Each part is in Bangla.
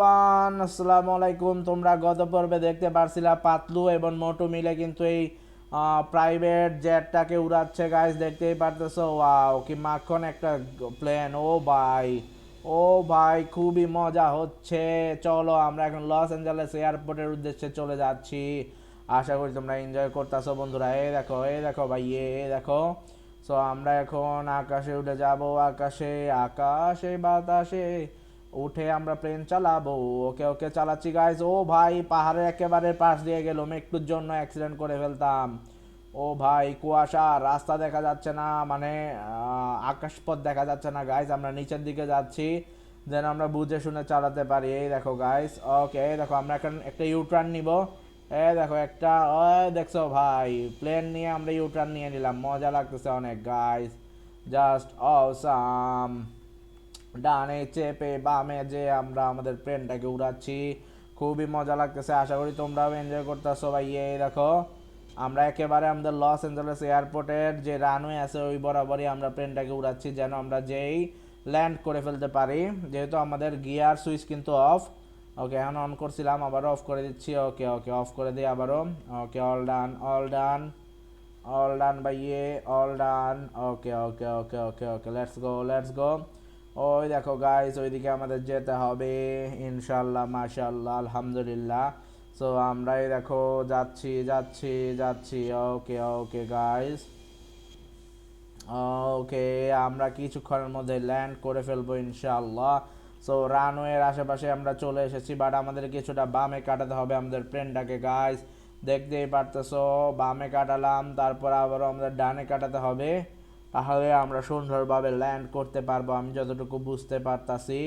আসসালামু আলাইকুম। তোমরা গত পর্বে দেখতে পারছিলা পাতলু এবং মোটু মিলে কিন্তু এই প্রাইভেট জেটটাকে উড়াচ্ছে গাইস, দেখতেই পারতেছো। ওয়াও, কি মাখন একটা প্লেন! ও ভাই খুবই মজা হচ্ছে। চলো আমরা এখন লস অ্যাঞ্জেলেস এয়ারপোর্টের উদ্দেশ্যে চলে যাচ্ছি। আশা করি তোমরা এনজয় করতেছো বন্ধুরা। এই দেখো ভাই, দেখো। সো আমরা এখন আকাশে উঠে যাব, আকাশে আকাশে বাতাসে উঠে আমরা প্লেন চালাবো। ওকে ওকে, চালাচ্ছি গাইস। ও ভাই, পাহাড়ের একেবারে পাশ দিয়ে গেলাম, একটুর জন্য অ্যাক্সিডেন্ট করে ফেলতাম। ও ভাই, কুয়াশা, রাস্তা দেখা যাচ্ছে না, মানে আকাশপথ দেখা যাচ্ছে না গাইস। আমরা নিচের দিকে যাচ্ছি যেন আমরা বুঝে শুনে চালাতে পারি। এই দেখো গাইস। ওকে, এই দেখো আমরা এখন একটা ইউটার্ন নিব। এই দেখো একটা, ওই দেখছো ভাই, প্লেন নিয়ে আমরা ইউটার্ন নিয়ে নিলাম। মজা লাগতেছে অনেক গাইস, জাস্ট অসাম। ডানে চেপে বামে যে আমরা আমাদের প্লেনটাকে উড়াচ্ছি, খুবই মজা লাগতেছে। আশা করি তোমরাও এনজয় করতেছো ভাই। এই দেখো আমরা একেবারে আমাদের লস অ্যাঞ্জেলেস এয়ারপোর্টের যে রানওয়ে আছে ওই বরাবরই আমরা প্লেনটাকে উড়াচ্ছি, যেন আমরা যেই ল্যান্ড করে ফেলতে পারি। যেহেতু আমাদের গিয়ার সুইচ কিন্তু অফ। ওকে, এখন অন করছিলাম, আবারও অফ করে দিচ্ছি। ওকে ওকে, অফ করে দিই আবারও। Okay, all done all done all done ভাইয়ে, all done. Okay okay okay okay okay, let's go let's go. ওই দেখো গাইস, ওইদিকে আমাদের যেতে হবে ইনশাল্লাহ, মাশাল্লাহ, আলহামদুলিল্লাহ। সো আমরাই দেখো যাচ্ছি যাচ্ছি যাচ্ছি। ওকে ওকে গাইস, ওকে, আমরা কিছুক্ষণের মধ্যে ল্যান্ড করে ফেলবো ইনশাআল্লাহ। সো রানওয়ের আশেপাশে আমরা চলে এসেছি, বাট আমাদের কিছুটা বামে কাটাতে হবে আমাদের প্লেনটাকে গাইস। দেখতেই পারতেছো, বামে কাটালাম, তারপর আবারও আমাদের ডানে কাটাতে হবে। তাহলে আমরা সুন্দরভাবে ল্যান্ড করতে পারবো, আমি যতটুকু বুঝতে পারতাছি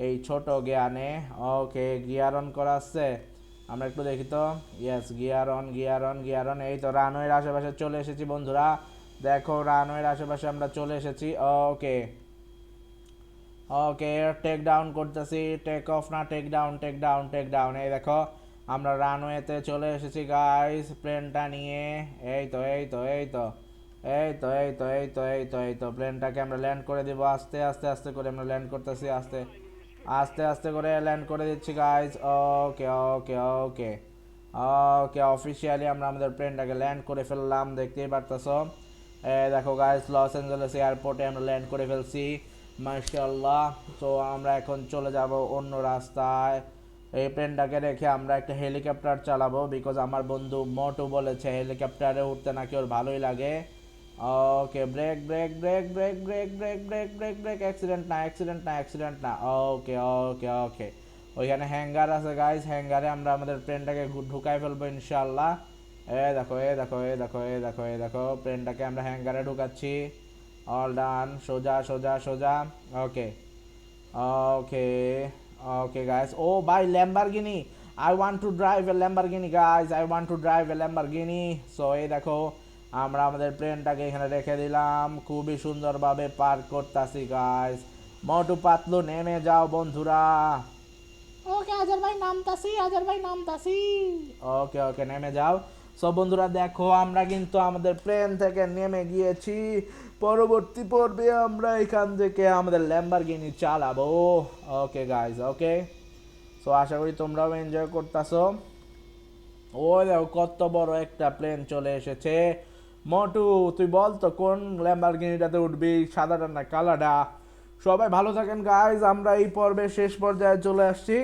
এই ছোট জ্ঞানে। ওকে, গিয়ার অন করা আছে, আমরা একটু দেখি তো। Yes, gear on gear on gear on. এই তো রানওয়ের আশেপাশে চলে এসেছি বন্ধুরা। দেখো রানওয়ের আশেপাশে আমরা চলে এসেছি। ওকে ওকে, টেক ডাউন করতেছি, টেক অফ না, take down take down take down. এই দেখো আমরা রানওয়েতে চলে এসেছি গাইস, প্লেনটা নিয়ে। এই তো এই তো এই তো এই তো এই তো এই তো এই তো এই তো প্লেনটাকে আমরা ল্যান্ড করে দিব। আস্তে আস্তে আস্তে করে আমরা ল্যান্ড করতেছি, আস্তে আস্তে আস্তে করে ল্যান্ড করে দিচ্ছি গাইস। ওকে ওকে ওকে ওকে, অফিসিয়ালি আমরা আমাদের প্লেনটাকে ল্যান্ড করে ফেললাম, দেখতেই পারতেছো। দেখো গাইস, লস অ্যাঞ্জেলেস এয়ারপোর্টে আমরা ল্যান্ড করে ফেলছি, মাশাআল্লাহ। তো আমরা এখন চলে যাব অন্য রাস্তায়। এই প্লেনটাকে রেখে আমরা একটা হেলিকপ্টার চালাবো, বিকজ আমার বন্ধু মোটু বলেছে হেলিকপ্টারে উঠতে নাকি ওর ভালোই লাগে। Okay, brake brake brake brake brake brake brake brake brake, accident না অ্যাক্সিডেন্ট না অ্যাক্সিডেন্ট না। ওকে ওকে ওকে, ওইখানে হ্যাঙ্গার আছে গাইস, হ্যাঙ্গারে আমরা আমাদের প্লেনটাকে ঢুকাই ফেলবো ইনশাআল্লাহ। এ দেখো এ দেখো এ দেখো এ দেখো এ দেখো, প্লেনটাকে আমরা হ্যাঙ্গারে ঢুকাচ্ছি। অল ডান, সোজা সোজা সোজা। ওকে ওকে ওকে গাইস। ও ভাই, Lamborghini, I want to drive a Lamborghini guys, I want to drive a Lamborghini. So এই দেখো আমরা আমাদের প্লেনটাকে এখানে রেখে দিলাম, খুবই সুন্দরভাবে পার্ক করতেছি গাইস। মোটু পাতলু নেমে যাও বন্ধুরা। ওকে আজার ভাই নামতাছি, আজার ভাই নামতাছি। ওকে ওকে, নেমে যাও। সব বন্ধুরা দেখো আমরা কিন্তু আমাদের প্লেন থেকে নেমে গিয়েছি। পরবর্তী পর্বে আমরা এখান থেকে আমাদের ল্যাম্বরগিনি চালাবো। ওকে গাইজ, ওকে। সো আশা করি তোমরাও এনজয় করতেছো। ওই দেখো কত বড় একটা প্লেন চলে এসেছে। মোটু, তুই বল তো কোন ল্যাম্বরগিনিটাতে উঠবি, সাদাটা না কালাটা? সবাই ভালো থাকেন গাইজ, আমরা এই পর্বের শেষ পর্যায়ে চলে আসছি।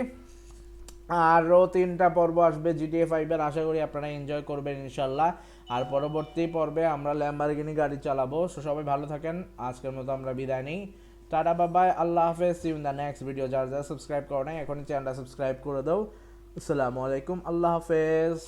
আরও 3টা পর্ব আসবে GTA 5-এর, আশা করি আপনারা এনজয় করবেন ইনশাল্লাহ। আর পরবর্তী পর্বে আমরা ল্যাম্বরগিনি গাড়ি চালাবো। সো সবাই ভালো থাকেন, আজকের মতো আমরা বিদায় নিই। টাটা বাবাই, আল্লাহ হাফেজ, see you in the next video. যারা যারা সাবস্ক্রাইব করো নাই এখনই চ্যানেলটা সাবস্ক্রাইব করে দাও। আসসালামু আলাইকুম, আল্লাহ হাফেজ।